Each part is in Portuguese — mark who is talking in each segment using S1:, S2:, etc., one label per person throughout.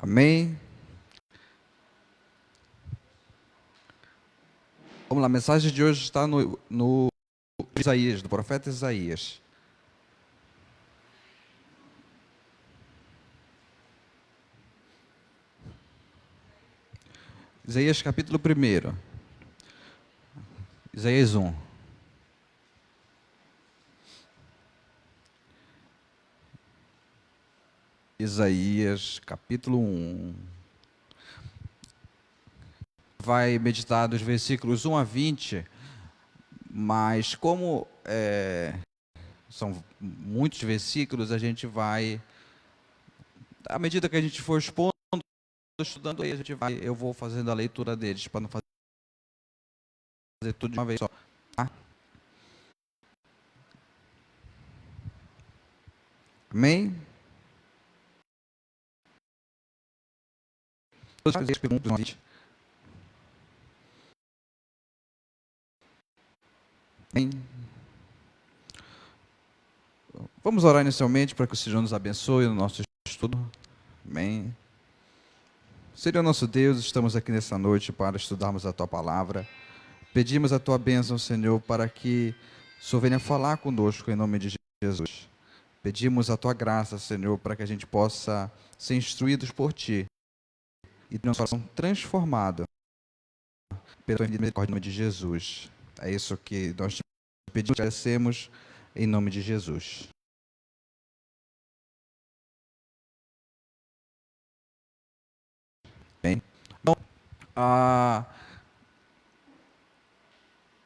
S1: Amém? Vamos lá, a mensagem de hoje está no Isaías, do profeta Isaías. Isaías capítulo 1. Isaías 1. Isaías capítulo 1. Vai meditar dos versículos 1 a 20, mas como são muitos versículos, a gente vai, à medida que a gente for expondo, estudando, aí eu vou fazendo a leitura deles, para não fazer tudo de uma vez só. Tá? Amém? Todas as perguntas, 1 a 20. Amém? Vamos orar inicialmente para que o Senhor nos abençoe no nosso estudo. Amém? Senhor nosso Deus, estamos aqui nessa noite para estudarmos a Tua Palavra. Pedimos a Tua bênção, Senhor, para que o Senhor venha falar conosco em nome de Jesus. Pedimos a Tua graça, Senhor, para que a gente possa ser instruídos por Ti e ter um coração transformado pela Tua misericórdia em nome de Jesus. É isso que nós te pedimos e agradecemos em nome de Jesus. Bem, então, a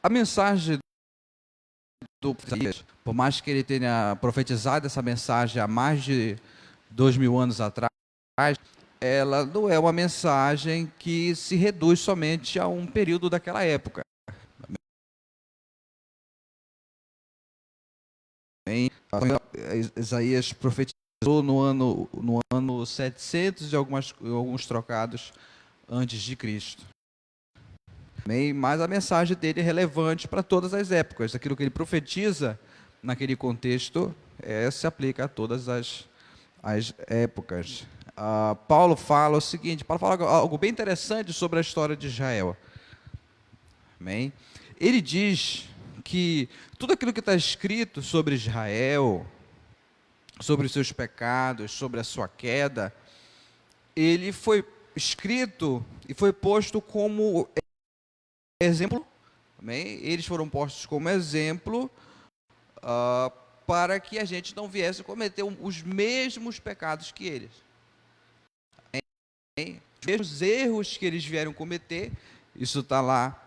S1: mensagem do Isaías, por mais que ele tenha profetizado essa mensagem há mais de 2000 anos atrás, ela não é uma mensagem que se reduz somente a um período daquela época. Isaías profetizou no ano 700 e alguns trocados antes de Cristo. Mas a mensagem dele é relevante para todas as épocas. Aquilo que ele profetiza naquele contexto se aplica a todas as épocas. Paulo fala o seguinte, Paulo fala algo bem interessante sobre a história de Israel. Amém? Ele diz que tudo aquilo que está escrito sobre Israel, sobre os seus pecados, sobre a sua queda, ele foi escrito e foi posto como exemplo, amém? Eles foram postos como exemplo para que a gente não viesse a cometer os mesmos pecados que eles. Amém? Os mesmos erros que eles vieram cometer, isso está lá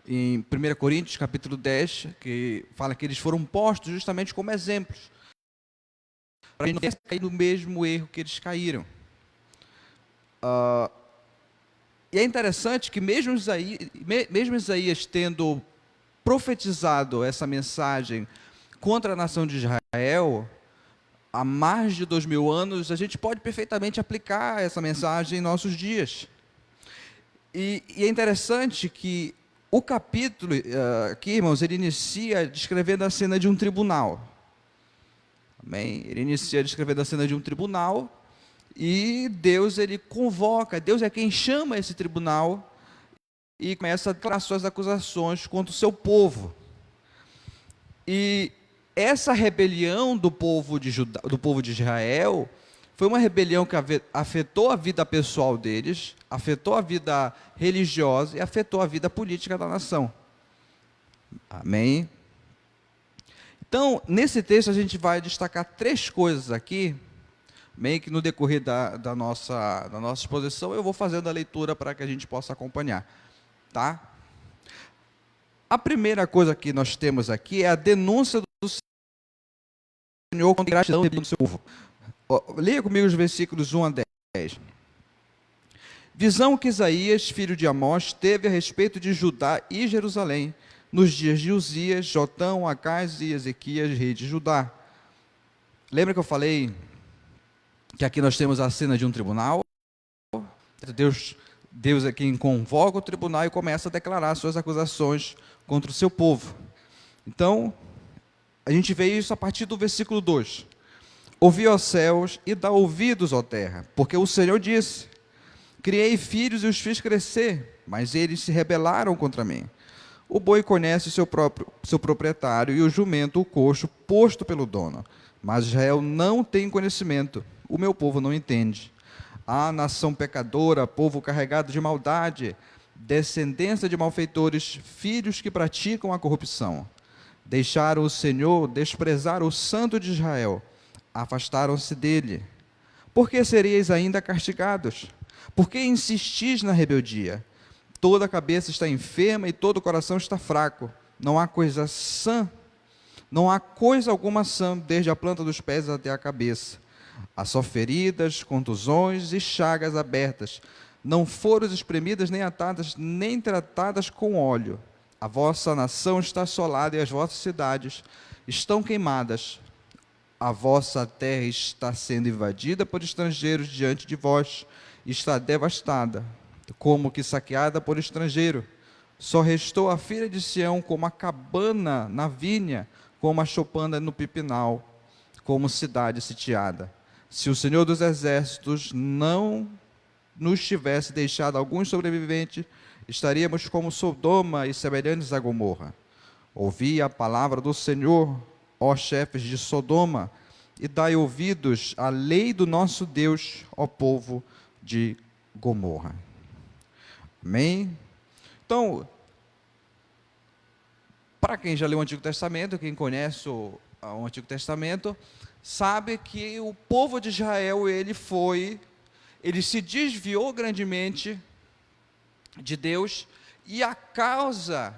S1: em 1 Coríntios capítulo 10, que fala que eles foram postos justamente como exemplos, para a gente não cair no mesmo erro que eles caíram. E é interessante que mesmo Isaías tendo profetizado essa mensagem contra a nação de Israel, há mais de 2000 anos, a gente pode perfeitamente aplicar essa mensagem em nossos dias. E é interessante que o capítulo aqui, irmãos, ele inicia descrevendo a cena de um tribunal. Amém? Ele inicia descrevendo a cena de um tribunal, e Deus, ele convoca, Deus é quem chama esse tribunal e começa a declarar suas acusações contra o seu povo. E essa rebelião do povo de Israel foi uma rebelião que afetou a vida pessoal deles, afetou a vida religiosa e afetou a vida política da nação. Amém? Então, nesse texto a gente vai destacar 3 coisas aqui, meio que no decorrer da nossa exposição, eu vou fazendo a leitura para que a gente possa acompanhar. Tá? A primeira coisa que nós temos aqui é a denúncia do Senhor contra a ingratidão do seu povo. Leia comigo os versículos 1 a 10. Visão que Isaías, filho de Amós, teve a respeito de Judá e Jerusalém, nos dias de Uzias, Jotão, Acás e Ezequias, rei de Judá. Lembra que eu falei que aqui nós temos a cena de um tribunal? Deus é quem convoca o tribunal e começa a declarar suas acusações contra o seu povo. Então, a gente vê isso a partir do versículo 2. ouvi, ó céus, e dá ouvidos, ó terra, porque o Senhor disse: criei filhos e os fiz crescer, mas eles se rebelaram contra mim. O boi conhece seu proprietário, e o jumento o coxo posto pelo dono. Mas Israel não tem conhecimento, o meu povo não entende. Ah, nação pecadora, povo carregado de maldade, descendência de malfeitores, filhos que praticam a corrupção. Deixaram o Senhor, desprezaram o Santo de Israel, afastaram-se dele. Por que seríeis ainda castigados? Por que insistis na rebeldia? Toda a cabeça está enferma e todo o coração está fraco. Não há coisa sã, não há coisa alguma sã, desde a planta dos pés até a cabeça. Há só feridas, contusões e chagas abertas. Não foram espremidas, nem atadas, nem tratadas com óleo. A vossa nação está assolada e as vossas cidades estão queimadas. A vossa terra está sendo invadida por estrangeiros diante de vós, está devastada, como que saqueada por estrangeiro. Só restou a filha de Sião como a cabana na vinha, como a choupana no pipinal, como cidade sitiada. Se o Senhor dos Exércitos não nos tivesse deixado alguns sobreviventes, estaríamos como Sodoma e semelhantes a Gomorra. Ouvi a palavra do Senhor, ó chefes de Sodoma, e dai ouvidos à lei do nosso Deus, ó povo de Gomorra. Amém? Então, para quem já leu o Antigo Testamento, quem conhece o Antigo Testamento, sabe que o povo de Israel, ele se desviou grandemente de Deus, e a causa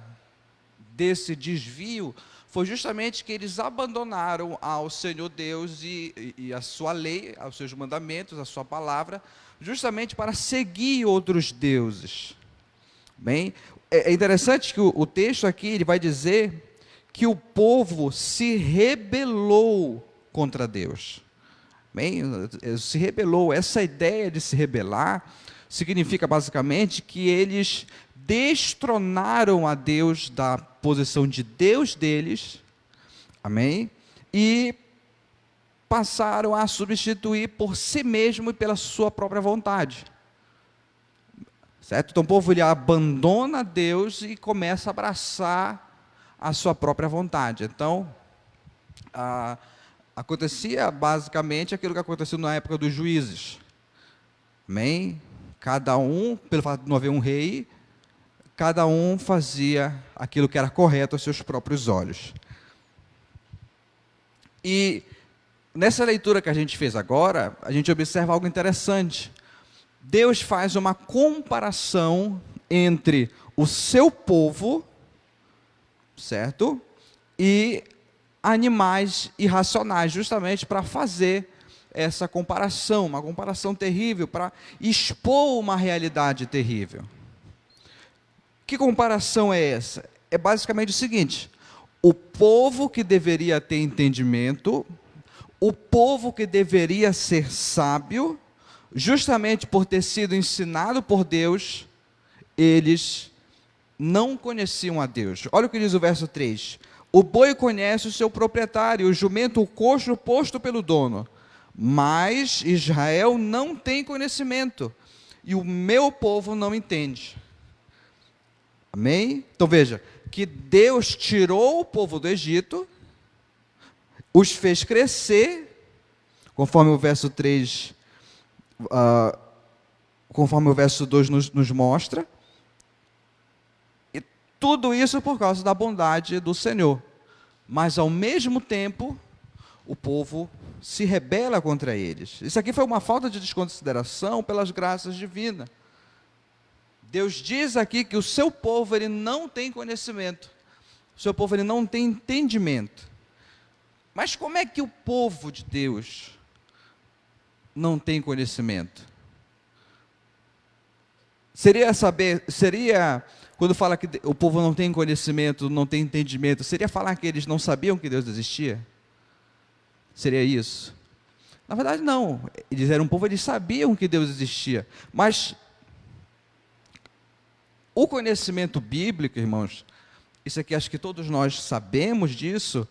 S1: desse desvio foi justamente que eles abandonaram ao Senhor Deus e a sua lei, aos seus mandamentos, a sua palavra, justamente para seguir outros deuses. Bem, é interessante que o texto aqui ele vai dizer que o povo se rebelou contra Deus. Bem, se rebelou. Essa ideia de se rebelar significa basicamente que eles destronaram a Deus da posição de Deus deles, amém? E passaram a substituir por si mesmo e pela sua própria vontade. Certo? Então o povo ele abandona Deus e começa a abraçar a sua própria vontade. Então, acontecia basicamente aquilo que aconteceu na época dos juízes. Amém? Cada um, pelo fato de não haver um rei, cada um fazia aquilo que era correto aos seus próprios olhos. E nessa leitura que a gente fez agora, a gente observa algo interessante. Deus faz uma comparação entre o seu povo, certo? E animais irracionais, justamente para fazer essa comparação, uma comparação terrível, para expor uma realidade terrível. Que comparação é essa? É basicamente o seguinte: o povo que deveria ter entendimento, o povo que deveria ser sábio, justamente por ter sido ensinado por Deus, eles não conheciam a Deus. Olha o que diz o verso 3. O boi conhece o seu proprietário, o jumento o coxo posto pelo dono. Mas Israel não tem conhecimento, e o meu povo não entende. Amém? Então veja, que Deus tirou o povo do Egito, os fez crescer, conforme o verso 3, conforme o verso 2 nos mostra, e tudo isso por causa da bondade do Senhor. Mas ao mesmo tempo, o povo se rebela contra eles. Isso aqui foi uma falta de desconsideração pelas graças divinas. Deus diz aqui que o seu povo ele não tem conhecimento, o seu povo ele não tem entendimento. Mas como é que o povo de Deus não tem conhecimento? Seria quando fala que o povo não tem conhecimento, não tem entendimento, seria falar que eles não sabiam que Deus existia? Seria isso? Na verdade não, eles eram um povo, eles sabiam que Deus existia, mas o conhecimento bíblico, irmãos, isso aqui acho que todos nós sabemos disso,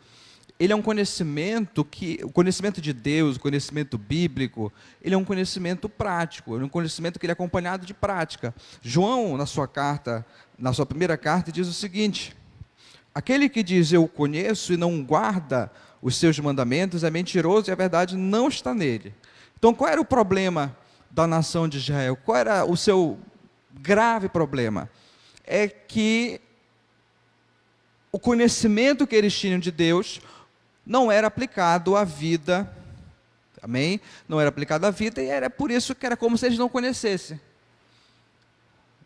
S1: ele é um conhecimento que, o conhecimento de Deus, o conhecimento bíblico, ele é um conhecimento prático, é um conhecimento que ele é acompanhado de prática. João, na sua carta, na sua primeira carta, diz o seguinte: aquele que diz eu o conheço e não guarda os seus mandamentos é mentiroso e a verdade não está nele. Então, qual era o problema da nação de Israel? Qual era o seu grave problema? É que o conhecimento que eles tinham de Deus não era aplicado à vida, amém? Não era aplicado à vida, e era por isso que era como se eles não conhecessem.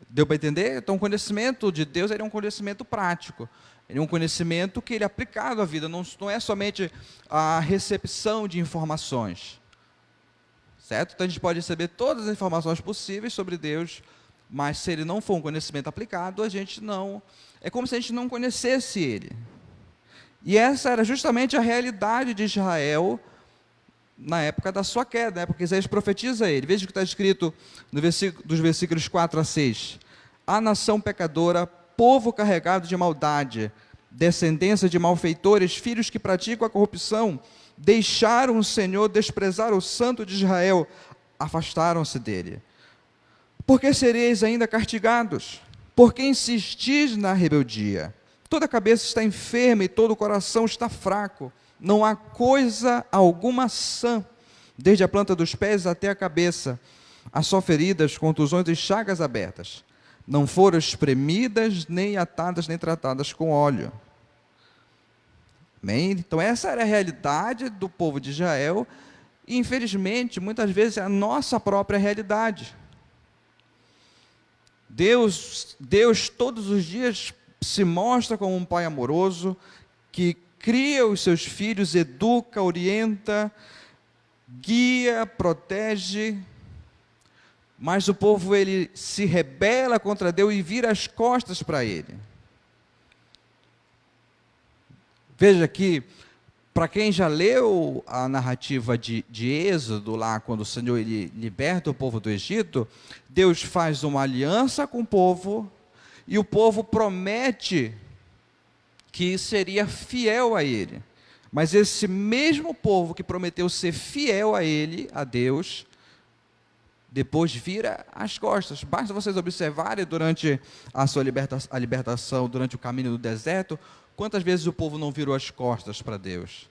S1: Deu para entender? Então, o conhecimento de Deus é um conhecimento prático, ele é um conhecimento que ele é aplicado à vida, não é somente a recepção de informações, certo? Então, a gente pode receber todas as informações possíveis sobre Deus, mas se ele não for um conhecimento aplicado, a gente não, é como se a gente não conhecesse ele. E essa era justamente a realidade de Israel na época da sua queda, porque Isaías profetiza ele. Veja o que está escrito dos versículos 4 a 6. A nação pecadora, povo carregado de maldade, descendência de malfeitores, filhos que praticam a corrupção, deixaram o Senhor, desprezaram o Santo de Israel, afastaram-se dele. Por que sereis ainda castigados? Por que insistis na rebeldia? Toda a cabeça está enferma e todo o coração está fraco. Não há coisa alguma sã, desde a planta dos pés até a cabeça. Há só feridas, contusões e chagas abertas. Não foram espremidas, nem atadas, nem tratadas com óleo. Amém? Então essa era a realidade do povo de Israel. E infelizmente, muitas vezes é a nossa própria realidade. Deus todos os dias se mostra como um pai amoroso, que cria os seus filhos, educa, orienta, guia, protege, mas o povo ele se rebela contra Deus e vira as costas para ele. Veja que, para quem já leu a narrativa de Êxodo, lá quando o Senhor ele liberta o povo do Egito, Deus faz uma aliança com o povo, e o povo promete que seria fiel a ele. Mas esse mesmo povo que prometeu ser fiel a ele, a Deus, depois vira as costas. Basta vocês observarem durante a sua libertação, durante o caminho do deserto, quantas vezes o povo não virou as costas para Deus.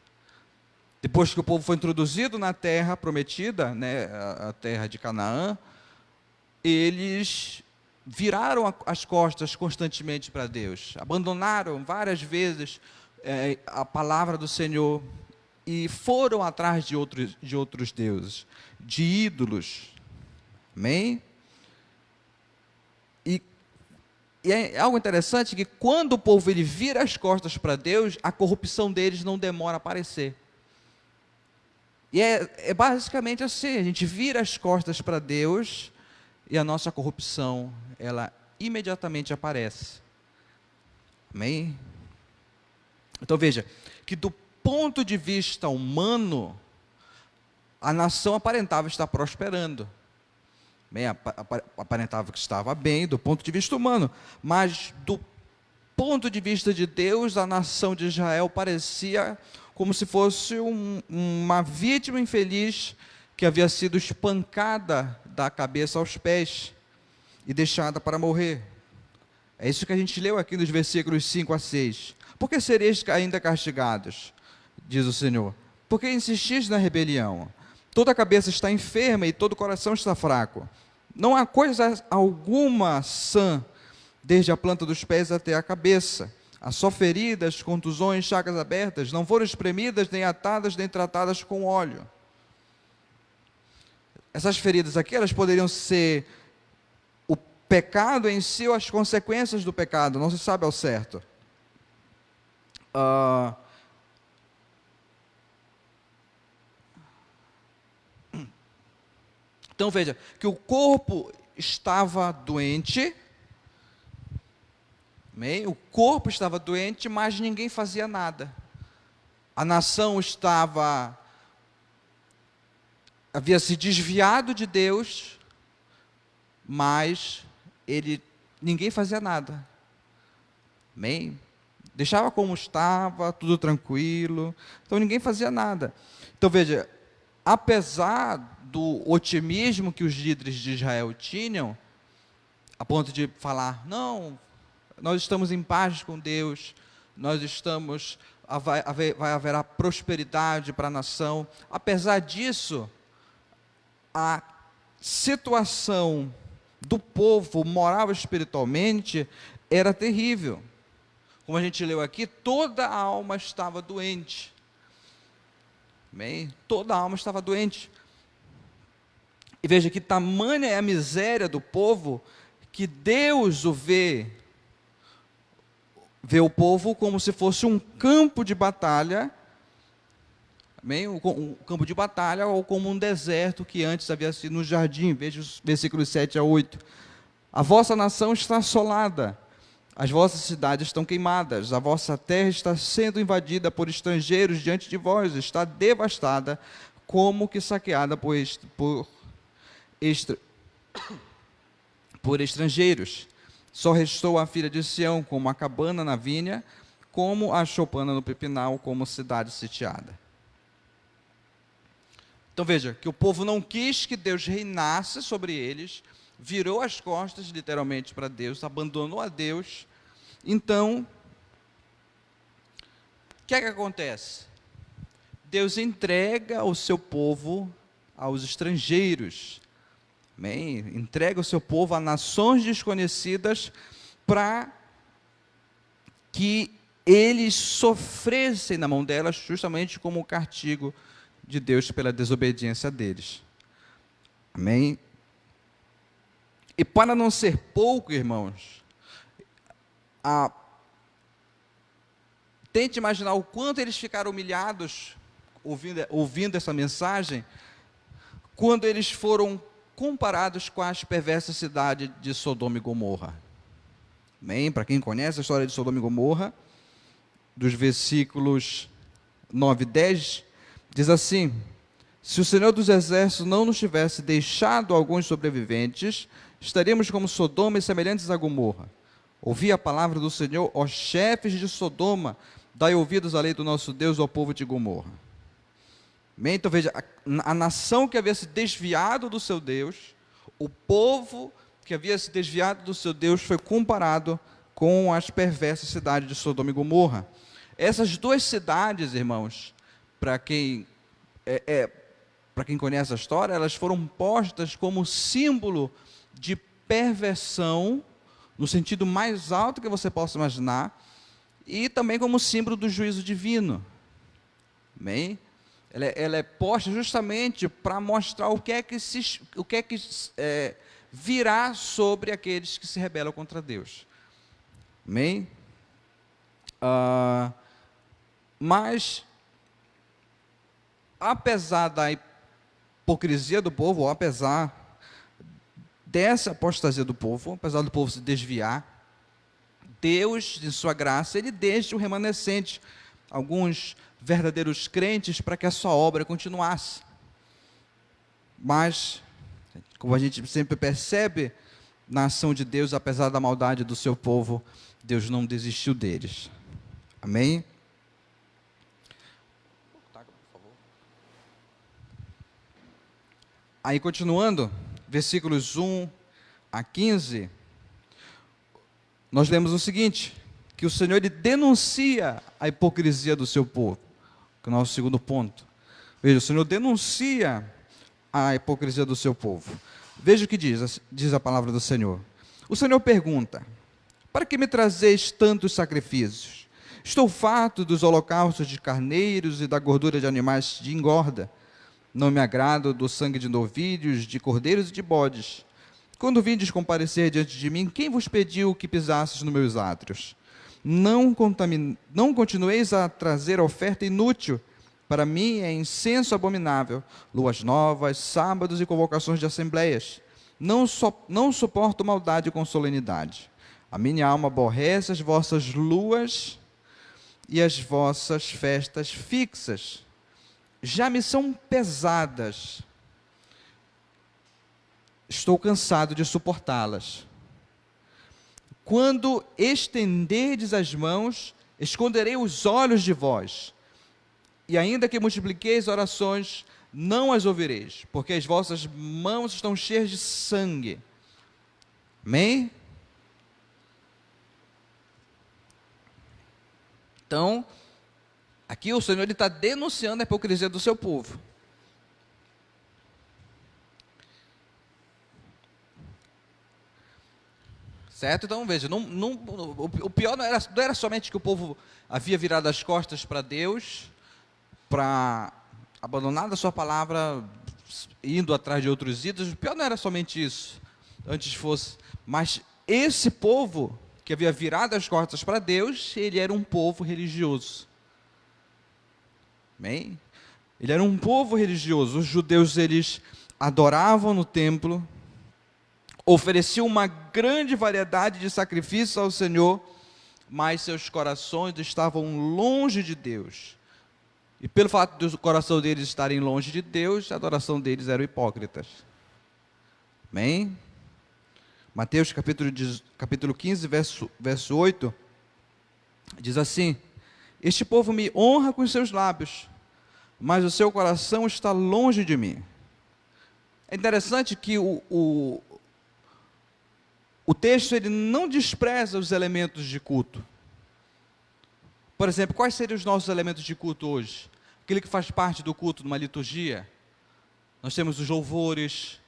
S1: Depois que o povo foi introduzido na terra prometida, né, a terra de Canaã, eles viraram as costas constantemente para Deus, abandonaram várias vezes a palavra do Senhor e foram atrás de outros deuses, de ídolos. Amém? E é algo interessante que quando o povo ele vira as costas para Deus, a corrupção deles não demora a aparecer. E é basicamente assim, a gente vira as costas para Deus e a nossa corrupção, ela imediatamente aparece. Amém? Então veja, que do ponto de vista humano, a nação aparentava estar prosperando. Bem, aparentava que estava bem do ponto de vista humano, mas do ponto de vista de Deus, a nação de Israel parecia como se fosse uma vítima infeliz que havia sido espancada da cabeça aos pés e deixada para morrer. É isso que a gente leu aqui nos versículos 5 a 6. Por que sereis ainda castigados? Diz o Senhor. Por que insistis na rebelião? Toda a cabeça está enferma e todo o coração está fraco. Não há coisa alguma sã, desde a planta dos pés até a cabeça. Há só feridas, contusões, chagas abertas. Não foram espremidas, nem atadas, nem tratadas com óleo. Essas feridas aqui, elas poderiam ser o pecado em si ou as consequências do pecado, não se sabe ao certo. Então veja, que o corpo estava doente, amém? O corpo estava doente, mas ninguém fazia nada. A nação havia se desviado de Deus, mas ninguém fazia nada. Amém? Deixava como estava, tudo tranquilo. Então ninguém fazia nada. Então veja, apesar do otimismo que os líderes de Israel tinham, a ponto de falar, não, nós estamos em paz com Deus, nós estamos, vai haverá prosperidade para a nação. Apesar disso, a situação do povo, moral e espiritualmente, era terrível. Como a gente leu aqui, toda a alma estava doente. Amém? Toda a alma estava doente. E veja que tamanha é a miséria do povo, que Deus vê o povo como se fosse um campo de batalha, amém? Um campo de batalha, ou como um deserto que antes havia sido um jardim. Veja os versículos 7 a 8. A vossa nação está assolada, as vossas cidades estão queimadas, a vossa terra está sendo invadida por estrangeiros diante de vós, está devastada, como que saqueada por estrangeiros. Só restou a filha de Sião como a cabana na vinha, como a choupana no pepinal, como cidade sitiada. Então veja, que o povo não quis que Deus reinasse sobre eles, virou as costas literalmente para Deus, abandonou a Deus. Então, o que é que acontece? Deus entrega o seu povo aos estrangeiros. Amém? Entrega o seu povo a nações desconhecidas para que eles sofressem na mão delas, justamente como o castigo de Deus pela desobediência deles. Amém? E para não ser pouco, irmãos, tente imaginar o quanto eles ficaram humilhados ouvindo essa mensagem, quando eles foram comparados com as perversas cidades de Sodoma e Gomorra. Bem, para quem conhece a história de Sodoma e Gomorra, dos versículos 9 e 10, diz assim: se o Senhor dos Exércitos não nos tivesse deixado alguns sobreviventes, estaríamos como Sodoma e semelhantes a Gomorra. Ouvi a palavra do Senhor, ó chefes de Sodoma, dai ouvidos à lei do nosso Deus, ó povo de Gomorra. Bem, então veja, a nação que havia se desviado do seu Deus, o povo que havia se desviado do seu Deus, foi comparado com as perversas cidades de Sodoma e Gomorra. Essas duas cidades, irmãos, para quem conhece a história, elas foram postas como símbolo de perversão, no sentido mais alto que você possa imaginar, e também como símbolo do juízo divino. Amém? Ela é posta justamente para mostrar o que é que virá sobre aqueles que se rebelam contra Deus. Amém? Mas, apesar da hipocrisia do povo, ou apesar dessa apostasia do povo, apesar do povo se desviar, Deus, em sua graça, Ele deixa o remanescente, alguns verdadeiros crentes, para que a sua obra continuasse. Mas, como a gente sempre percebe, na ação de Deus, apesar da maldade do seu povo, Deus não desistiu deles. Amém? Aí, continuando, versículos 1 a 15, nós lemos o seguinte, que o Senhor ele denuncia a hipocrisia do seu povo, que é o nosso segundo ponto. Veja, o Senhor denuncia a hipocrisia do seu povo. Veja o que diz a palavra do Senhor. O Senhor pergunta: para que me trazeis tantos sacrifícios? Estou farto dos holocaustos de carneiros e da gordura de animais de engorda. Não me agrado do sangue de novilhos, de cordeiros e de bodes. Quando vindes comparecer diante de mim, quem vos pediu que pisasses nos meus átrios? Não continueis a trazer oferta inútil. Para mim é incenso abominável, luas novas, sábados e convocações de assembleias. Não suporto maldade com solenidade. A minha alma aborrece as vossas luas e as vossas festas fixas. Já me são pesadas. Estou cansado de suportá-las. Quando estenderdes as mãos, esconderei os olhos de vós, e ainda que multipliqueis orações, não as ouvireis, porque as vossas mãos estão cheias de sangue. Amém? Então, aqui o Senhor está denunciando a hipocrisia do seu povo. Certo? Então veja, o pior não era somente que o povo havia virado as costas para Deus, para abandonar a sua palavra, indo atrás de outros ídolos. O pior não era somente isso, antes fosse, mas esse povo que havia virado as costas para Deus, ele era um povo religioso. Amém? Ele era um povo religioso. Os judeus, eles adoravam no templo, ofereciam uma grande variedade de sacrifícios ao Senhor, mas seus corações estavam longe de Deus. E pelo fato do coração deles estarem longe de Deus, a adoração deles era hipócritas. Amém? Mateus capítulo 15, verso 8, diz assim: este povo me honra com os seus lábios, mas o seu coração está longe de mim. É interessante que o texto ele não despreza os elementos de culto. Por exemplo, quais seriam os nossos elementos de culto hoje? Aquele que faz parte do culto numa liturgia. Nós temos os louvores,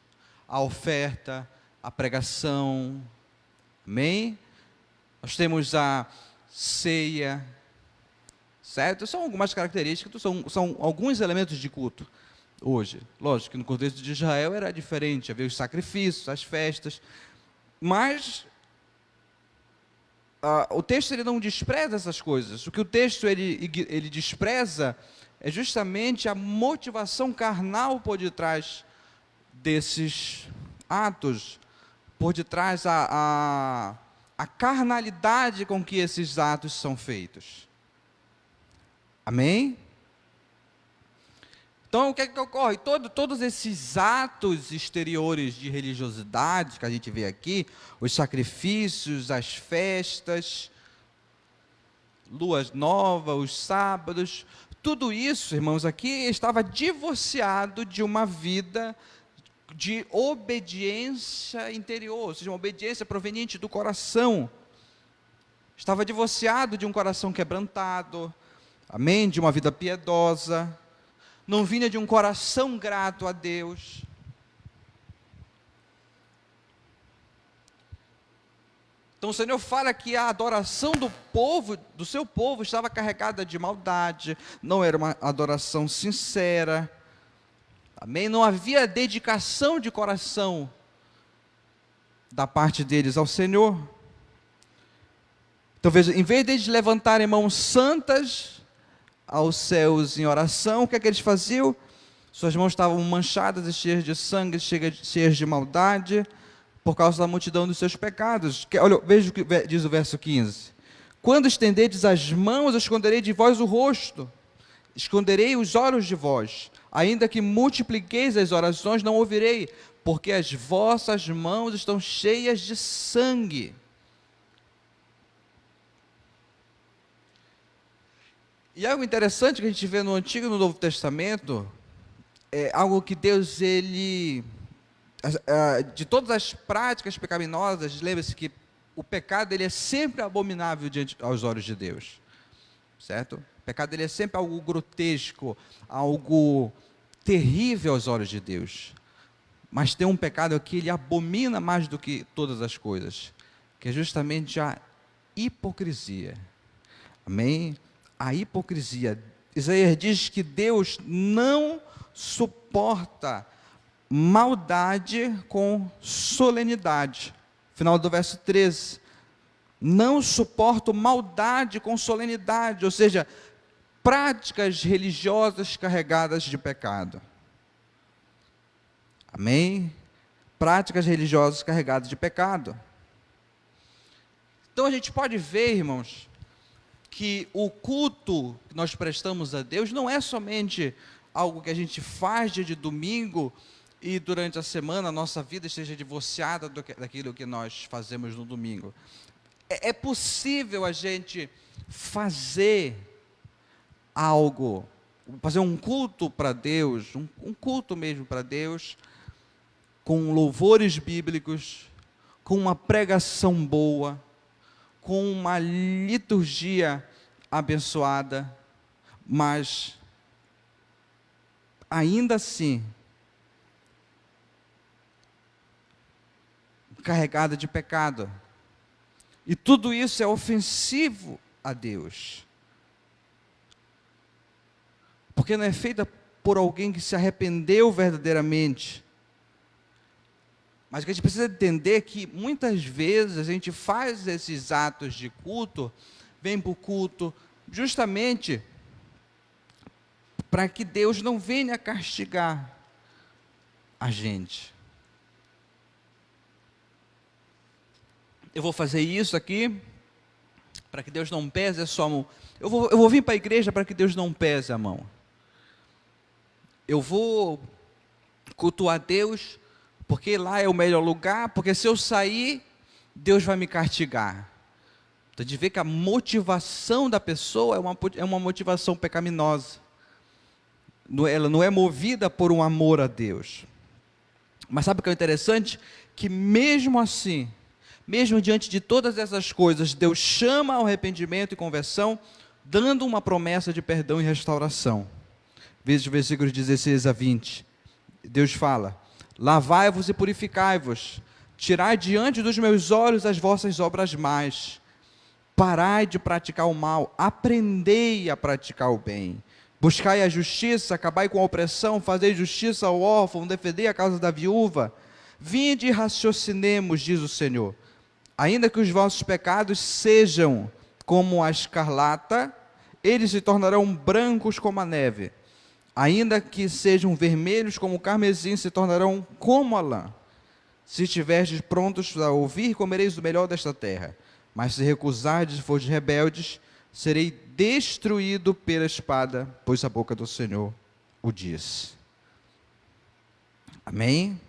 S1: a oferta, a pregação. Amém? Nós temos a ceia. Certo? São algumas características, são alguns elementos de culto hoje. Lógico que no contexto de Israel era diferente, havia os sacrifícios, as festas. Mas o texto ele não despreza essas coisas. O que o texto ele despreza é justamente a motivação carnal por detrás desses atos, por detrás a carnalidade com que esses atos são feitos. Amém? Então, o que é que ocorre? Todos esses atos exteriores de religiosidade que a gente vê aqui, os sacrifícios, as festas, luas novas, os sábados, tudo isso, irmãos, aqui estava divorciado de uma vida de obediência interior, ou seja, uma obediência proveniente do coração. Estava divorciado de um coração quebrantado, amém? De uma vida piedosa. Não vinha de um coração grato a Deus. Então o Senhor fala que a adoração do povo, do seu povo, estava carregada de maldade, não era uma adoração sincera, amém? Não havia dedicação de coração da parte deles ao Senhor. Então veja, em vez de eles levantarem mãos santas aos céus em oração, o que é que eles faziam? Suas mãos estavam manchadas e cheias de sangue, cheias de maldade, por causa da multidão dos seus pecados. Olha, veja o que diz o verso 15. Quando estenderdes as mãos, esconderei de vós o rosto, esconderei os olhos de vós, ainda que multipliqueis as orações, não ouvirei, porque as vossas mãos estão cheias de sangue. E algo interessante que a gente vê no Antigo e no Novo Testamento, é algo que Deus, ele, de todas as práticas pecaminosas, lembre-se que o pecado ele é sempre abominável diante aos olhos de Deus, certo? O pecado ele é sempre algo grotesco, algo terrível aos olhos de Deus. Mas tem um pecado que ele abomina mais do que todas as coisas, que é justamente a hipocrisia. Amém? A hipocrisia. Isaías diz que Deus não suporta maldade com solenidade. Final do verso 13. Não suporto maldade com solenidade, ou seja, práticas religiosas carregadas de pecado. Amém? Práticas religiosas carregadas de pecado. Então a gente pode ver, irmãos, que o culto que nós prestamos a Deus não é somente algo que a gente faz dia de domingo e durante a semana a nossa vida esteja divorciada daquilo que nós fazemos no domingo. É possível a gente fazer algo, fazer um culto para Deus, um culto mesmo para Deus, com louvores bíblicos, com uma pregação boa, com uma liturgia abençoada, mas ainda assim carregada de pecado. E tudo isso é ofensivo a Deus. Porque não é feita por alguém que se arrependeu verdadeiramente. Mas o que a gente precisa entender é que muitas vezes a gente faz esses atos de culto, vem para o culto, justamente para que Deus não venha castigar a gente. Eu vou fazer isso aqui, para que Deus não pese a sua mão. Eu vou vir para a igreja para que Deus não pese a mão. Eu vou cultuar Deus, porque lá é o melhor lugar, porque se eu sair, Deus vai me castigar. Então, de ver que a motivação da pessoa é uma motivação pecaminosa. Ela não é movida por um amor a Deus. Mas sabe o que é interessante? Que mesmo assim, mesmo diante de todas essas coisas, Deus chama ao arrependimento e conversão, dando uma promessa de perdão e restauração. Veja os versículos 16 a 20. Deus fala: lavai-vos e purificai-vos, tirai diante dos meus olhos as vossas obras más, parai de praticar o mal, aprendei a praticar o bem, buscai a justiça, acabai com a opressão, fazei justiça ao órfão, defendei a causa da viúva, vinde e raciocinemos, diz o Senhor. Ainda que os vossos pecados sejam como a escarlata, eles se tornarão brancos como a neve. Ainda que sejam vermelhos como o carmesim, se tornarão como a lã. Se estiverdes prontos a ouvir, comereis o melhor desta terra. Mas se recusardes e fordes rebeldes, serei destruído pela espada, pois a boca do Senhor o diz. Amém?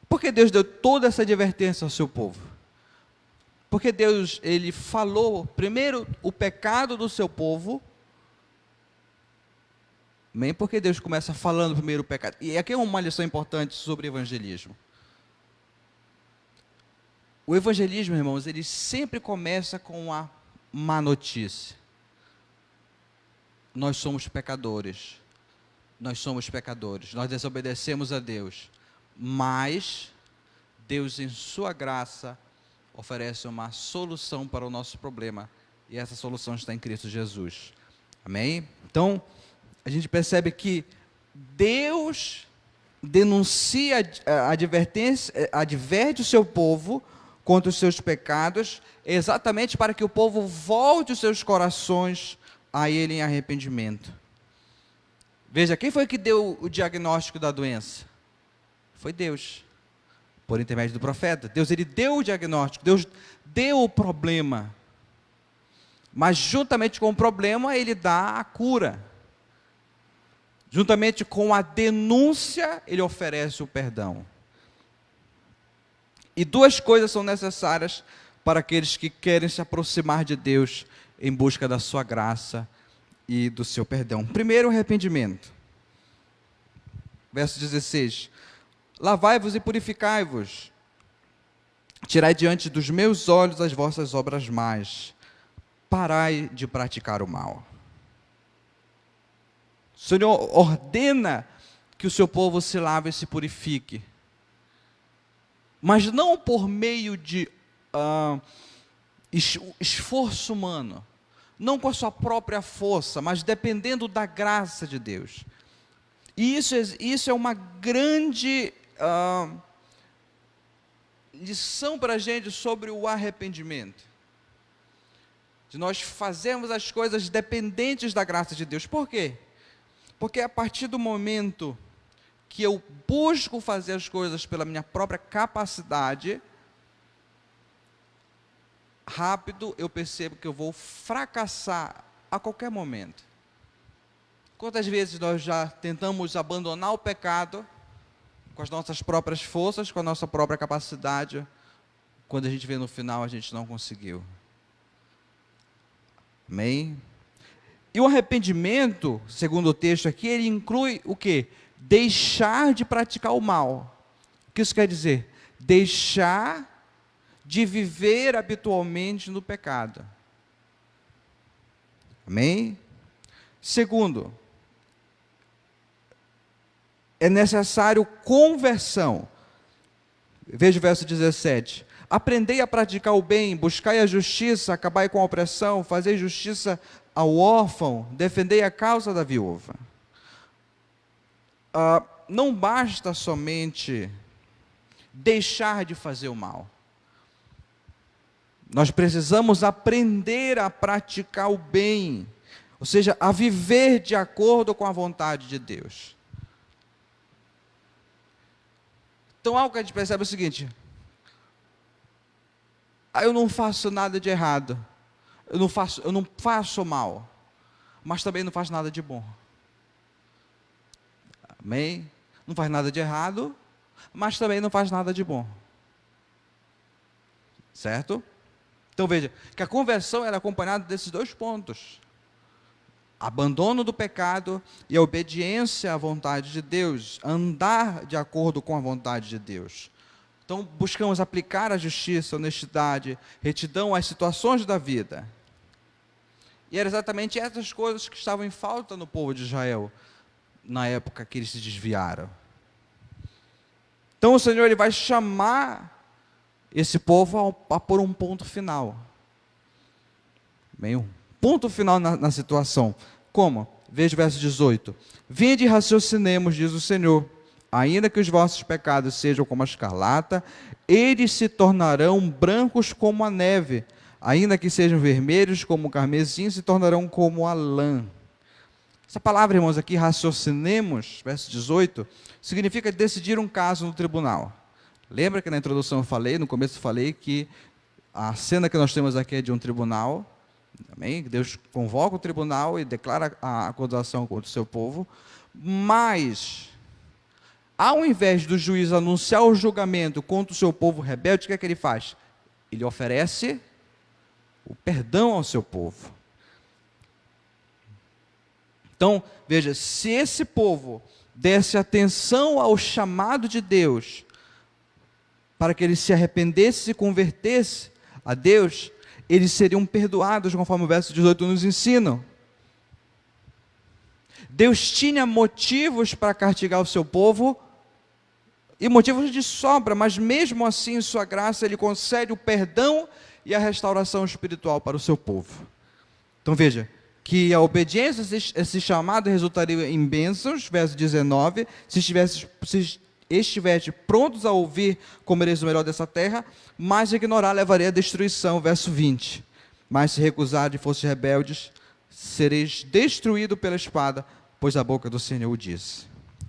S1: Por que Deus deu toda essa advertência ao seu povo? Porque Deus, ele falou primeiro o pecado do seu povo. Amém? Porque Deus começa falando primeiro o pecado. E aqui é uma lição importante sobre evangelismo. O evangelismo, irmãos, ele sempre começa com a má notícia. Nós somos pecadores. Nós somos pecadores. Nós desobedecemos a Deus. Mas Deus, em sua graça, oferece uma solução para o nosso problema. E essa solução está em Cristo Jesus. Amém? Então, a gente percebe que Deus denuncia adverte o seu povo contra os seus pecados, exatamente para que o povo volte os seus corações a Ele em arrependimento. Veja, quem foi que deu o diagnóstico da doença? Foi Deus, por intermédio do profeta. Deus, ele deu o diagnóstico, Deus deu o problema, mas juntamente com o problema, ele dá a cura. Juntamente com a denúncia, ele oferece o perdão. E duas coisas são necessárias para aqueles que querem se aproximar de Deus em busca da sua graça e do seu perdão. Primeiro, o arrependimento. Verso 16. Lavai-vos e purificai-vos. Tirai diante dos meus olhos as vossas obras más. Parai de praticar o mal. O Senhor ordena que o seu povo se lave e se purifique. Mas não por meio de esforço humano. Não com a sua própria força, mas dependendo da graça de Deus. E isso é uma grande lição para a gente sobre o arrependimento. De nós fazermos as coisas dependentes da graça de Deus. Por quê? Porque a partir do momento que eu busco fazer as coisas pela minha própria capacidade, rápido eu percebo que eu vou fracassar a qualquer momento. Quantas vezes nós já tentamos abandonar o pecado com as nossas próprias forças, com a nossa própria capacidade, quando a gente vê no final, a gente não conseguiu. Amém? E o arrependimento, segundo o texto aqui, ele inclui o quê? Deixar de praticar o mal. O que isso quer dizer? Deixar de viver habitualmente no pecado. Amém? Segundo, é necessário conversão. Veja o verso 17. Aprendei a praticar o bem, buscai a justiça, acabai com a opressão, fazei justiça ao órfão, defendei a causa da viúva. Não basta somente deixar de fazer o mal. Nós precisamos aprender a praticar o bem, ou seja, a viver de acordo com a vontade de Deus. Então, algo que a gente percebe é o seguinte: eu não faço nada de errado, eu não faço mal, mas também não faço nada de bom. Amém? Não faz nada de errado, mas também não faz nada de bom. Certo? Então veja, que a conversão era acompanhada desses dois pontos: abandono do pecado e a obediência à vontade de Deus, andar de acordo com a vontade de Deus. Então buscamos aplicar a justiça, a honestidade, retidão às situações da vida. E eram exatamente essas coisas que estavam em falta no povo de Israel, na época que eles se desviaram. Então o Senhor ele vai chamar esse povo a pôr um ponto final. Bem, um ponto final na situação. Como? Veja o verso 18. Vinde e raciocinemos, diz o Senhor, ainda que os vossos pecados sejam como a escarlata, eles se tornarão brancos como a neve, ainda que sejam vermelhos como o carmesim, se tornarão como a lã. Essa palavra, irmãos, aqui, raciocinemos, verso 18, significa decidir um caso no tribunal. Lembra que na introdução eu falei, no começo eu falei que a cena que nós temos aqui é de um tribunal. Amém? Deus convoca o tribunal e declara a acusação contra o seu povo, mas, ao invés do juiz anunciar o julgamento contra o seu povo rebelde, o que é que ele faz? Ele oferece o perdão ao seu povo. Então, veja, se esse povo desse atenção ao chamado de Deus, para que ele se arrependesse e se convertesse a Deus, eles seriam perdoados, conforme o verso 18 nos ensina. Deus tinha motivos para castigar o seu povo, e motivos de sobra, mas mesmo assim, em sua graça, ele concede o perdão e a restauração espiritual para o seu povo. Então veja, que a obediência a esse chamado resultaria em bênçãos, verso 19, se estivesse prontos a ouvir, comereis o melhor dessa terra, mas ignorar levaria à destruição, verso 20. Mas se recusar e fosse rebeldes, sereis destruído pela espada, pois a boca do Senhor o diz.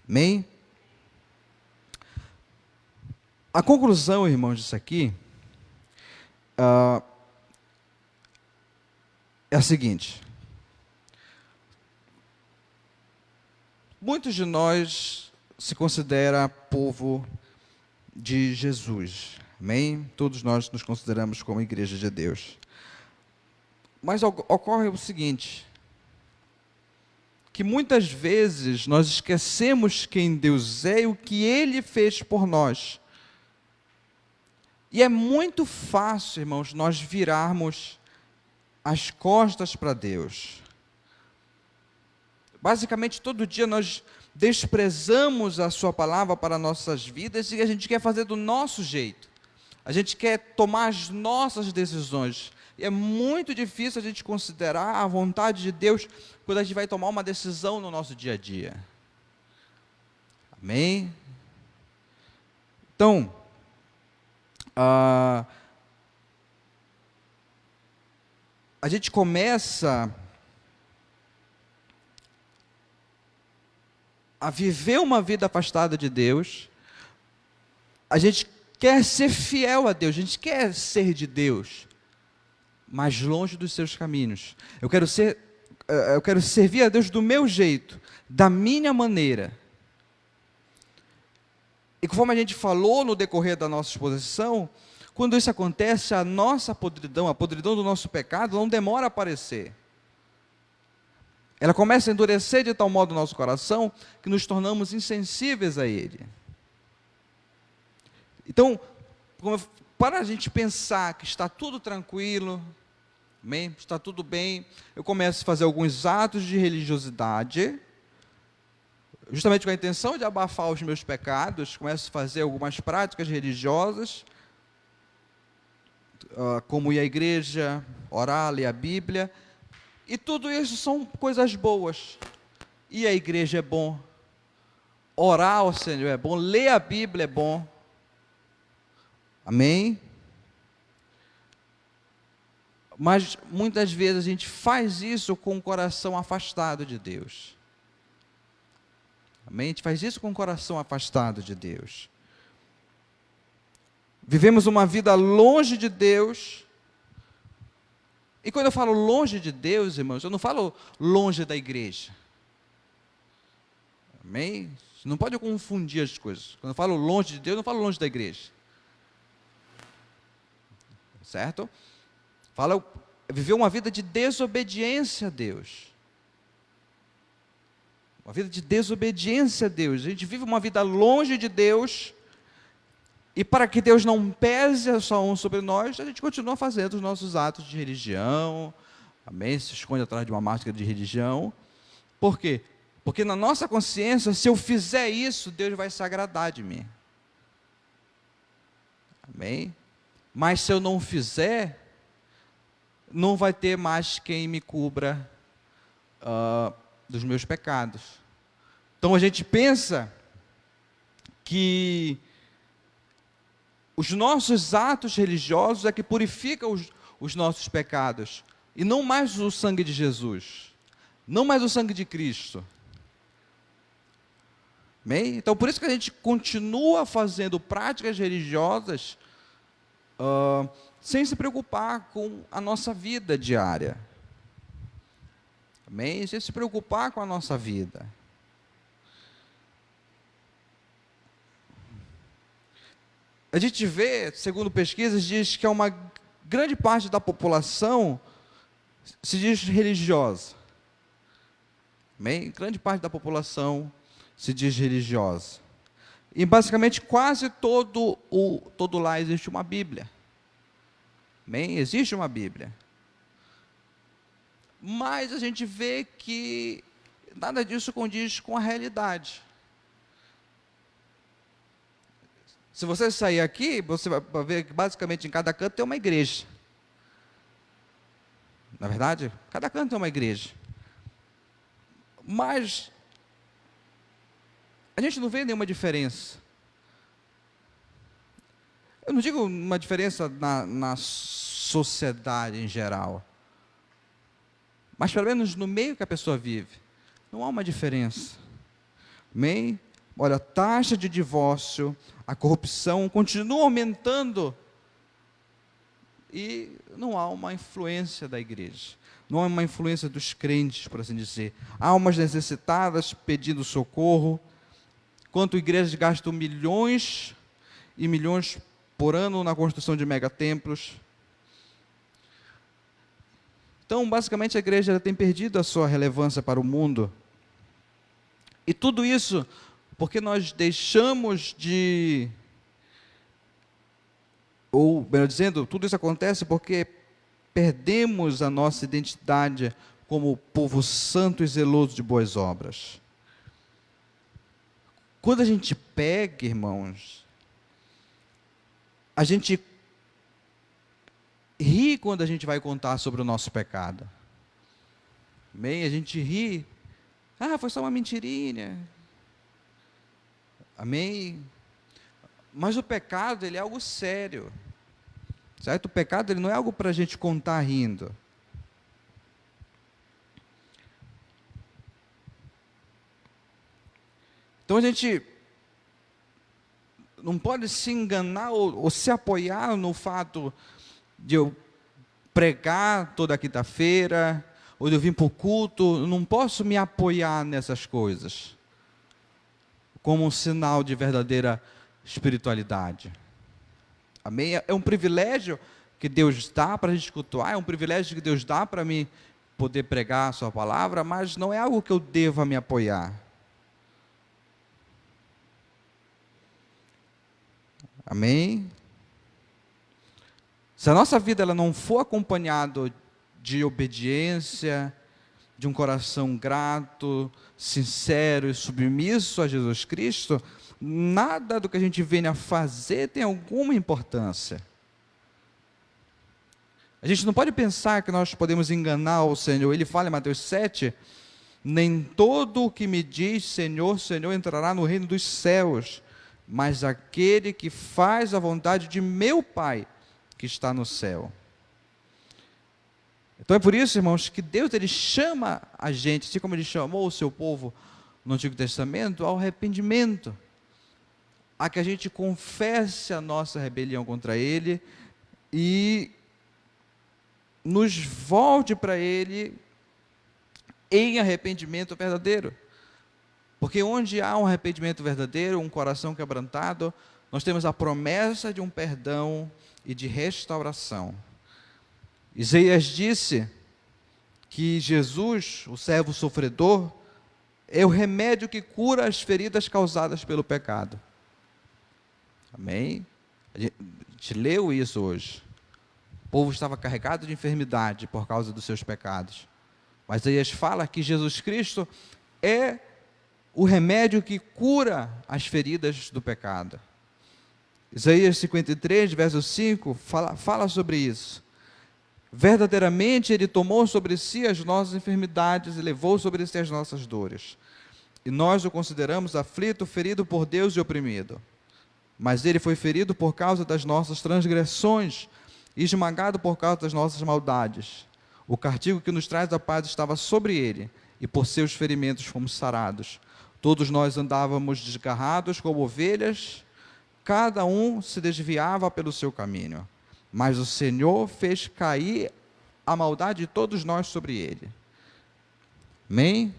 S1: Amém? A conclusão, irmãos, disso aqui é a seguinte: muitos de nós se considera povo de Jesus, amém? Todos nós nos consideramos como igreja de Deus. Mas ocorre o seguinte, que muitas vezes nós esquecemos quem Deus é e o que Ele fez por nós. E é muito fácil, irmãos, nós virarmos as costas para Deus. Basicamente, todo dia nós desprezamos a sua palavra para nossas vidas e a gente quer fazer do nosso jeito. A gente quer tomar as nossas decisões. E é muito difícil a gente considerar a vontade de Deus quando a gente vai tomar uma decisão no nosso dia a dia. Amém? Então, a gente começa a viver uma vida afastada de Deus, a gente quer ser fiel a Deus, a gente quer ser de Deus, mas longe dos seus caminhos. Eu quero servir a Deus do meu jeito, da minha maneira. E conforme a gente falou no decorrer da nossa exposição, Quando isso acontece, a nossa podridão, a podridão do nosso pecado, não demora a aparecer. Ela começa a endurecer de tal modo o nosso coração que nos tornamos insensíveis a ele. Então, para a gente pensar que está tudo tranquilo, amém? Está tudo bem, eu começo a fazer alguns atos de religiosidade, justamente com a intenção de abafar os meus pecados, começo a fazer algumas práticas religiosas, como ir à igreja, orar, ler a Bíblia, e tudo isso são coisas boas. Ir à igreja é bom, orar ao Senhor é bom, ler a Bíblia é bom, amém? Mas muitas vezes a gente faz isso com o coração afastado de Deus. Amém? A gente faz isso com o coração afastado de Deus. Vivemos uma vida longe de Deus. E quando eu falo longe de Deus, irmãos, eu não falo longe da igreja. Amém? Você não pode confundir as coisas. Quando eu falo longe de Deus, eu não falo longe da igreja. Certo? Fala viver uma vida de desobediência a Deus. Uma vida de desobediência a Deus. A gente vive uma vida longe de Deus, e para que Deus não pese a sua mão sobre nós, a gente continua fazendo os nossos atos de religião, amém? Se esconde atrás de uma máscara de religião. Por quê? Porque na nossa consciência, se eu fizer isso, Deus vai se agradar de mim. Amém? Mas se eu não fizer, não vai ter mais quem me cubra dos meus pecados. Então a gente pensa que os nossos atos religiosos é que purificam os nossos pecados, e não mais o sangue de Jesus, não mais o sangue de Cristo. Amém? Então por isso que a gente continua fazendo práticas religiosas sem se preocupar com a nossa vida diária. Amém? Sem se preocupar com a nossa vida. A gente vê, segundo pesquisas, diz que uma grande parte da população se diz religiosa. Amém? Grande parte da população se diz religiosa. E basicamente quase todo lá existe uma Bíblia. Amém? Existe uma Bíblia. Mas a gente vê que nada disso condiz com a realidade. Se você sair aqui, você vai ver que basicamente em cada canto tem uma igreja. Na verdade, cada canto tem uma igreja. Mas a gente não vê nenhuma diferença. Eu não digo uma diferença na sociedade em geral, mas pelo menos no meio que a pessoa vive, não há uma diferença. Amém? Olha, a taxa de divórcio, a corrupção continua aumentando, e não há uma influência da igreja, não há uma influência dos crentes, por assim dizer. Almas necessitadas pedindo socorro, enquanto igrejas gastam milhões e milhões por ano na construção de megatemplos. Então, basicamente, a igreja tem perdido a sua relevância para o mundo. E tudo isso porque nós deixamos de... Ou, melhor dizendo, tudo isso acontece porque perdemos a nossa identidade como povo santo e zeloso de boas obras. Quando a gente pega, irmãos, a gente ri quando a gente vai contar sobre o nosso pecado. Amém? A gente ri. Ah, foi só uma mentirinha. Amém? Mas o pecado, ele é algo sério. Certo? O pecado, ele não é algo para a gente contar rindo. Então a gente não pode se enganar ou se apoiar no fato de eu pregar toda quinta-feira, ou de eu vir para o culto. Eu não posso me apoiar nessas coisas como um sinal de verdadeira espiritualidade. Amém? É um privilégio que Deus dá para a gente cultuar, é um privilégio que Deus dá para mim poder pregar a sua palavra, mas não é algo que eu deva me apoiar. Amém? Se a nossa vida ela não for acompanhada de obediência, de um coração grato, sincero e submisso a Jesus Cristo, nada do que a gente venha a fazer tem alguma importância. A gente não pode pensar que nós podemos enganar o Senhor. Ele fala em Mateus 7, nem todo o que me diz Senhor, Senhor entrará no reino dos céus, mas aquele que faz a vontade de meu Pai que está no céu. Então é por isso, irmãos, que Deus ele chama a gente, assim como ele chamou o seu povo no Antigo Testamento, ao arrependimento, a que a gente confesse a nossa rebelião contra Ele e nos volte para Ele em arrependimento verdadeiro. Porque onde há um arrependimento verdadeiro, um coração quebrantado, nós temos a promessa de um perdão e de restauração. Isaías disse que Jesus, o servo sofredor, é o remédio que cura as feridas causadas pelo pecado. Amém? A gente leu isso hoje. O povo estava carregado de enfermidade por causa dos seus pecados. Mas Isaías fala que Jesus Cristo é o remédio que cura as feridas do pecado. Isaías 53, verso 5, fala sobre isso. Verdadeiramente Ele tomou sobre si as nossas enfermidades e levou sobre si as nossas dores. E nós o consideramos aflito, ferido por Deus e oprimido. Mas Ele foi ferido por causa das nossas transgressões e esmagado por causa das nossas maldades. O castigo que nos traz a paz estava sobre Ele, e por seus ferimentos fomos sarados. Todos nós andávamos desgarrados como ovelhas, cada um se desviava pelo seu caminho. Mas o Senhor fez cair a maldade de todos nós sobre Ele. Amém?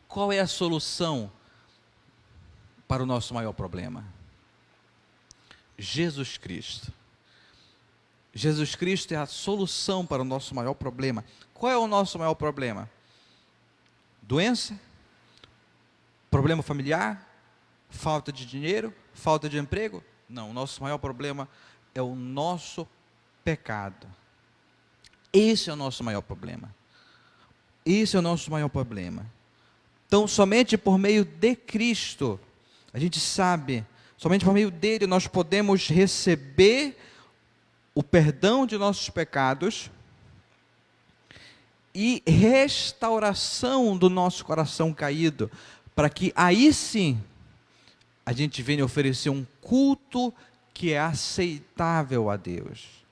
S1: Qual é a solução para o nosso maior problema? Jesus Cristo. Jesus Cristo é a solução para o nosso maior problema. Qual é o nosso maior problema? Doença? Problema familiar? Falta de dinheiro? Falta de emprego? Não, o nosso maior problema é o nosso pecado. Esse é o nosso maior problema. Esse é o nosso maior problema. Então, somente por meio de Cristo, a gente sabe, somente por meio dele nós podemos receber o perdão de nossos pecados e restauração do nosso coração caído, para que aí sim a gente venha oferecer um culto que é aceitável a Deus.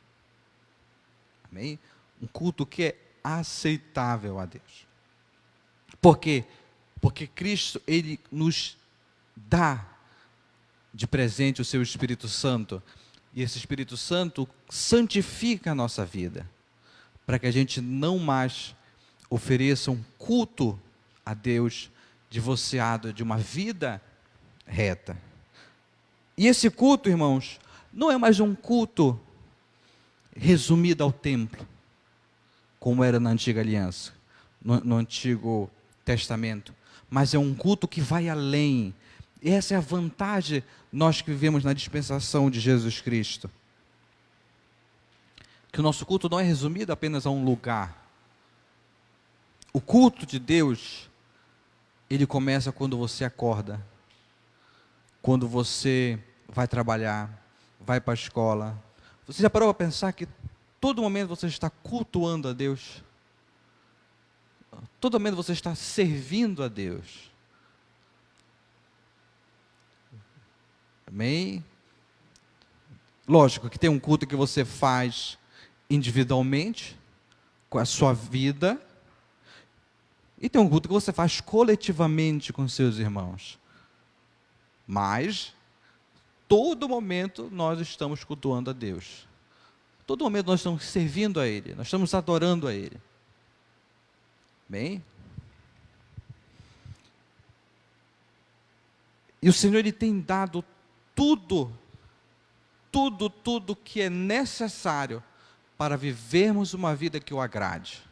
S1: Amém? Um culto que é aceitável a Deus. Por quê? Porque Cristo, Ele nos dá de presente o seu Espírito Santo. E esse Espírito Santo santifica a nossa vida, para que a gente não mais ofereça um culto a Deus divorciado de uma vida reta. E esse culto, irmãos, não é mais um culto resumido ao templo, como era na antiga aliança, no Antigo Testamento, mas é um culto que vai além. E essa é a vantagem, nós que vivemos na dispensação de Jesus Cristo. Que o nosso culto não é resumido apenas a um lugar. O culto de Deus, ele começa quando você acorda, quando você vai trabalhar, vai para a escola. Você já parou para pensar que todo momento você está cultuando a Deus? Todo momento você está servindo a Deus? Amém? Lógico que tem um culto que você faz individualmente, com a sua vida, e tem um culto que você faz coletivamente com seus irmãos. Mas, todo momento nós estamos cultuando a Deus. Todo momento nós estamos servindo a Ele, nós estamos adorando a Ele. Bem? E o Senhor, Ele tem dado tudo que é necessário para vivermos uma vida que o agrade.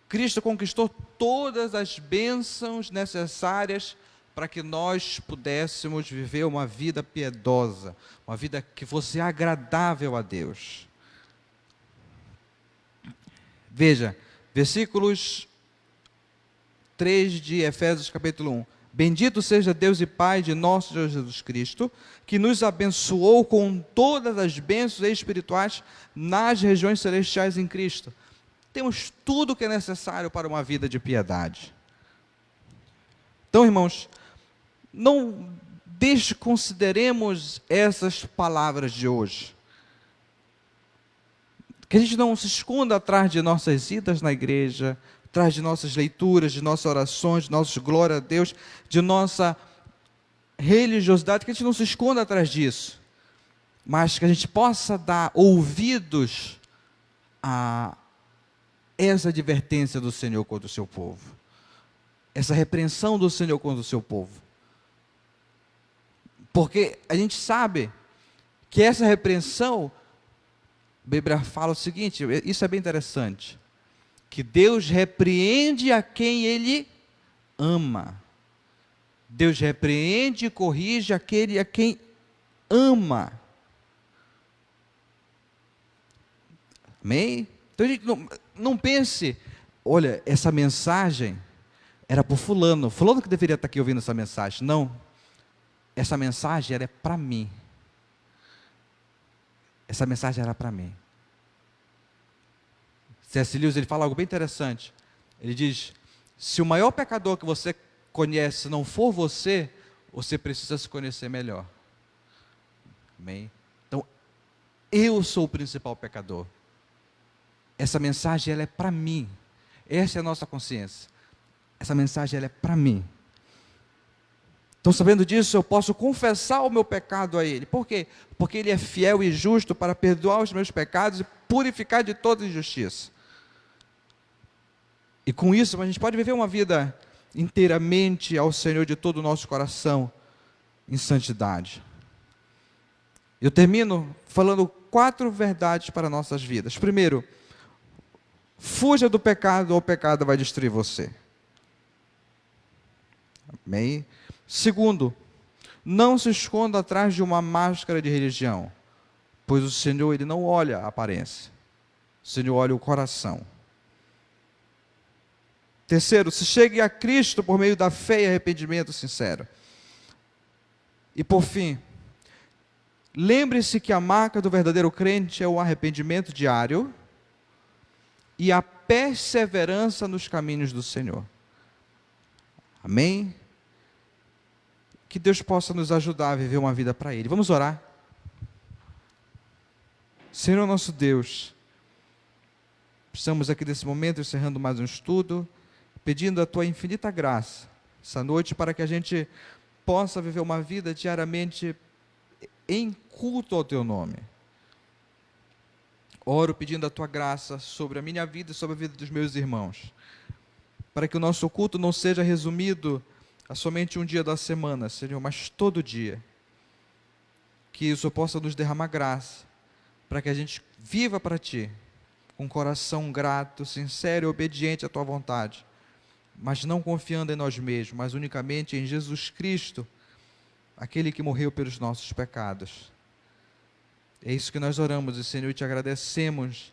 S1: Cristo conquistou todas as bênçãos necessárias para que nós pudéssemos viver uma vida piedosa, uma vida que fosse agradável a Deus. Veja, versículos 3 de Efésios capítulo 1. Bendito seja Deus e Pai de nosso Senhor Jesus Cristo, que nos abençoou com todas as bênçãos espirituais nas regiões celestiais em Cristo. Temos tudo o que é necessário para uma vida de piedade. Então, irmãos, não desconsideremos essas palavras de hoje. Que a gente não se esconda atrás de nossas idas na igreja, atrás de nossas leituras, de nossas orações, de nosso glória a Deus, de nossa religiosidade, que a gente não se esconda atrás disso, mas que a gente possa dar ouvidos a essa advertência do Senhor contra o seu povo, essa repreensão do Senhor contra o seu povo, porque a gente sabe que essa repreensão, a Bíblia fala o seguinte, isso é bem interessante, que Deus repreende a quem Ele ama. Deus repreende e corrige aquele a quem ama. Amém? Então a gente não pense, olha, essa mensagem era para o fulano que deveria estar aqui ouvindo essa mensagem. Não, essa mensagem era para mim. Essa mensagem era para mim. C.S. Lewis, ele fala algo bem interessante. Ele diz, se o maior pecador que você conhece não for você, você precisa se conhecer melhor. Amém? Então, eu sou o principal pecador. Essa mensagem, ela é para mim. Essa é a nossa consciência. Essa mensagem, ela é para mim. Então, sabendo disso, eu posso confessar o meu pecado a Ele. Por quê? Porque Ele é fiel e justo para perdoar os meus pecados e purificar de toda injustiça. E com isso, a gente pode viver uma vida inteiramente ao Senhor de todo o nosso coração, em santidade. Eu termino falando 4 verdades para nossas vidas. Primeiro, fuja do pecado ou o pecado vai destruir você. Amém? Segundo, não se esconda atrás de uma máscara de religião, pois o Senhor, Ele não olha a aparência, o Senhor olha o coração. Terceiro, se chegue a Cristo por meio da fé e arrependimento sincero. E por fim, lembre-se que a marca do verdadeiro crente é o arrependimento diário e a perseverança nos caminhos do Senhor. Amém? Que Deus possa nos ajudar a viver uma vida para Ele. Vamos orar? Senhor nosso Deus, estamos aqui nesse momento encerrando mais um estudo, pedindo a Tua infinita graça, essa noite, para que a gente possa viver uma vida diariamente em culto ao Teu nome. Oro pedindo a Tua graça sobre a minha vida e sobre a vida dos meus irmãos, para que o nosso culto não seja resumido a somente um dia da semana, Senhor, mas todo dia. Que isso possa nos derramar graça, para que a gente viva para Ti, com um coração grato, sincero e obediente à Tua vontade, mas não confiando em nós mesmos, mas unicamente em Jesus Cristo, aquele que morreu pelos nossos pecados. É isso que nós oramos, e Senhor, Te agradecemos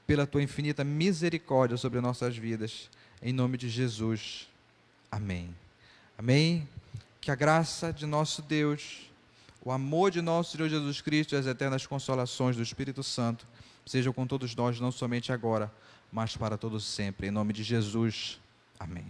S1: pela Tua infinita misericórdia sobre nossas vidas, em nome de Jesus. Amém. Amém? Que a graça de nosso Deus, o amor de nosso Senhor Jesus Cristo e as eternas consolações do Espírito Santo sejam com todos nós, não somente agora, mas para todos sempre. Em nome de Jesus. Amém.